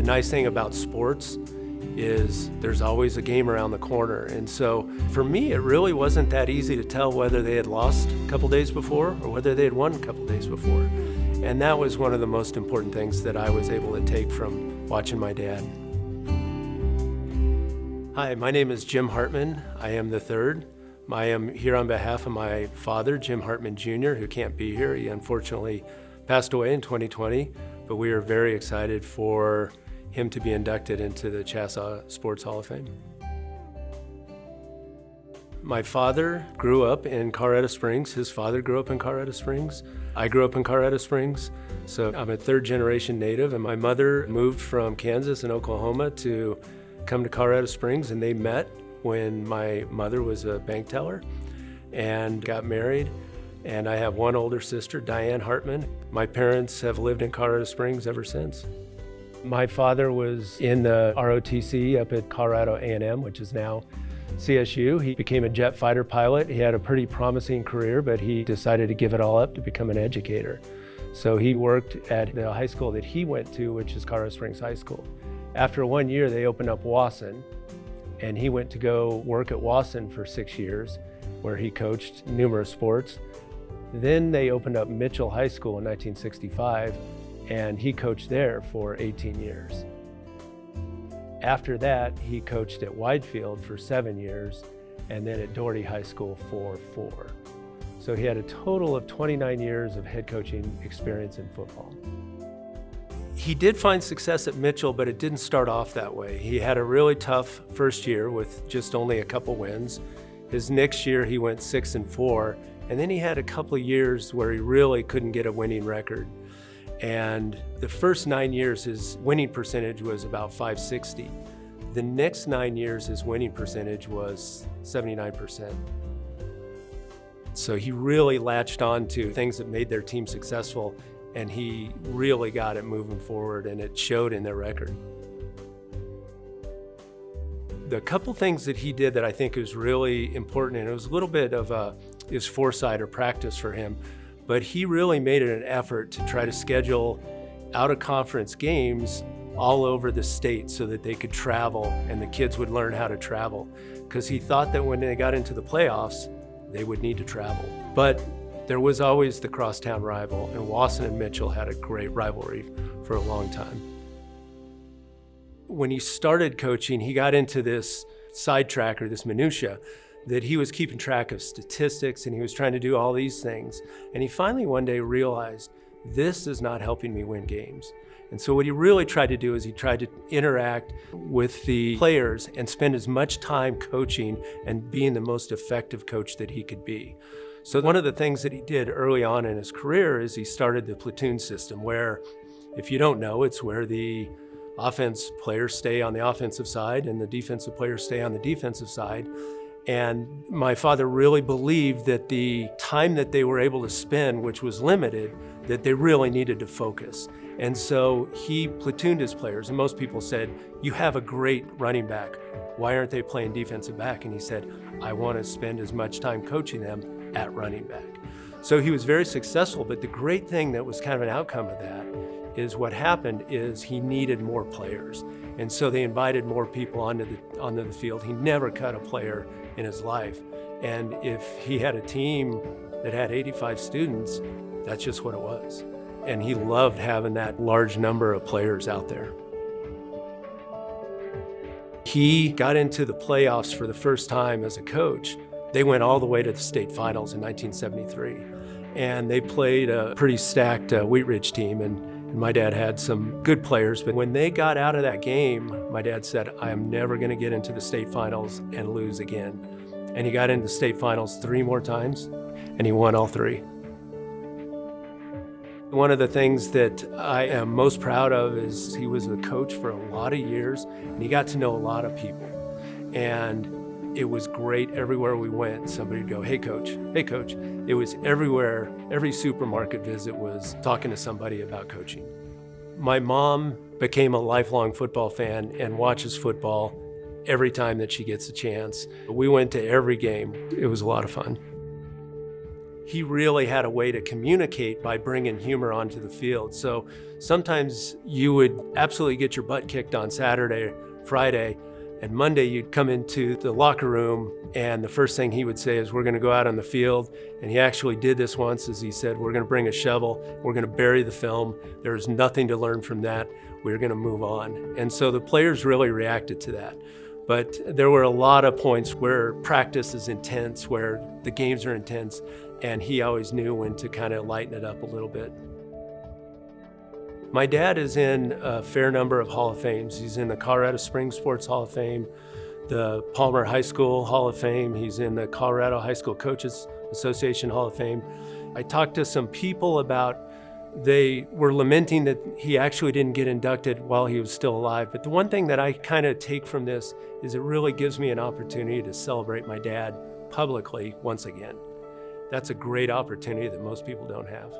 The nice thing about sports is there's always a game around the corner. And so for me, it really wasn't that easy to tell whether they had lost a couple days before or whether they had won a couple days before. And that was one of the most important things that I was able to take from watching my dad. Hi, my name is Jim Hartman. I am the third. I am here on behalf of my father, Jim Hartman Jr., who can't be here. He unfortunately passed away in 2020, but we are very excited for him to be inducted into the CHSAA Sports Hall of Fame. My father grew up in Colorado Springs. His father grew up in Colorado Springs. I grew up in Colorado Springs, so I'm a third generation native, and my mother moved from Kansas and Oklahoma to come to Colorado Springs, and they met when my mother was a bank teller and got married. And I have one older sister, Diane Hartman. My parents have lived in Colorado Springs ever since. My father was in the ROTC up at Colorado A&M, which is now CSU. He became a jet fighter pilot. He had a pretty promising career, but he decided to give it all up to become an educator. So he worked at the high school that he went to, which is Colorado Springs High School. After 1 year, they opened up Wasson, and he went to go work at Wasson for 6 years, where he coached numerous sports. Then they opened up Mitchell High School in 1965, and he coached there for 18 years. After that, he coached at Widefield for 7 years, and then at Doherty High School for 4. So he had a total of 29 years of head coaching experience in football. He did find success at Mitchell, but it didn't start off that way. He had a really tough first year with just only a couple wins. His next year, he went 6-4, and then he had a couple of years where he really couldn't get a winning record. And the first 9 years, his winning percentage was about .560. The next 9 years, his winning percentage was 79%. So he really latched on to things that made their team successful, and he really got it moving forward, and it showed in their record. The couple things that he did that I think was really important, and it was a little bit of his foresight or practice for him, but he really made it an effort to try to schedule out-of-conference games all over the state so that they could travel and the kids would learn how to travel, because he thought that when they got into the playoffs, they would need to travel. But there was always the crosstown rival, and Wasson and Mitchell had a great rivalry for a long time. When he started coaching, he got into this sidetrack or this minutia that he was keeping track of statistics, and he was trying to do all these things. And he finally one day realized, this is not helping me win games. And so what he really tried to do is he tried to interact with the players and spend as much time coaching and being the most effective coach that he could be. So one of the things that he did early on in his career is he started the platoon system, where, if you don't know, it's where the offense players stay on the offensive side and the defensive players stay on the defensive side. And my father really believed that the time that they were able to spend, which was limited, that they really needed to focus. And so he platooned his players, and most people said, you have a great running back. Why aren't they playing defensive back? And he said, I want to spend as much time coaching them at running back. So he was very successful, but the great thing that was kind of an outcome of that is what happened is he needed more players. And so they invited more people onto the field. He never cut a player in his life. And if he had a team that had 85 students, that's just what it was. And he loved having that large number of players out there. He got into the playoffs for the first time as a coach. They went all the way to the state finals in 1973. And they played a pretty stacked Wheat Ridge team. And my dad had some good players, but when they got out of that game, my dad said, I am never going to get into the state finals and lose again. And he got into the state finals 3 more times, and he won all 3. One of the things that I am most proud of is he was a coach for a lot of years, and he got to know a lot of people. And it was great everywhere we went. Somebody would go, hey coach, hey coach. It was everywhere. Every supermarket visit was talking to somebody about coaching. My mom became a lifelong football fan and watches football every time that she gets a chance. We went to every game. It was a lot of fun. he really had a way to communicate by bringing humor onto the field. So sometimes you would absolutely get your butt kicked on Saturday, Friday, and Monday you'd come into the locker room and the first thing he would say is, we're gonna go out on the field. And he actually did this once, as he said, we're gonna bring a shovel, we're gonna bury the film. There's nothing to learn from that. We're gonna move on. And so the players really reacted to that. But there were a lot of points where practice is intense, where the games are intense, and he always knew when to kind of lighten it up a little bit. My dad is in a fair number of Hall of Fames. He's in the Colorado Springs Sports Hall of Fame, the Palmer High School Hall of Fame. He's in the Colorado High School Coaches Association Hall of Fame. I talked to some people about, they were lamenting that he actually didn't get inducted while he was still alive. But the one thing that I kind of take from this is it really gives me an opportunity to celebrate my dad publicly once again. That's a great opportunity that most people don't have.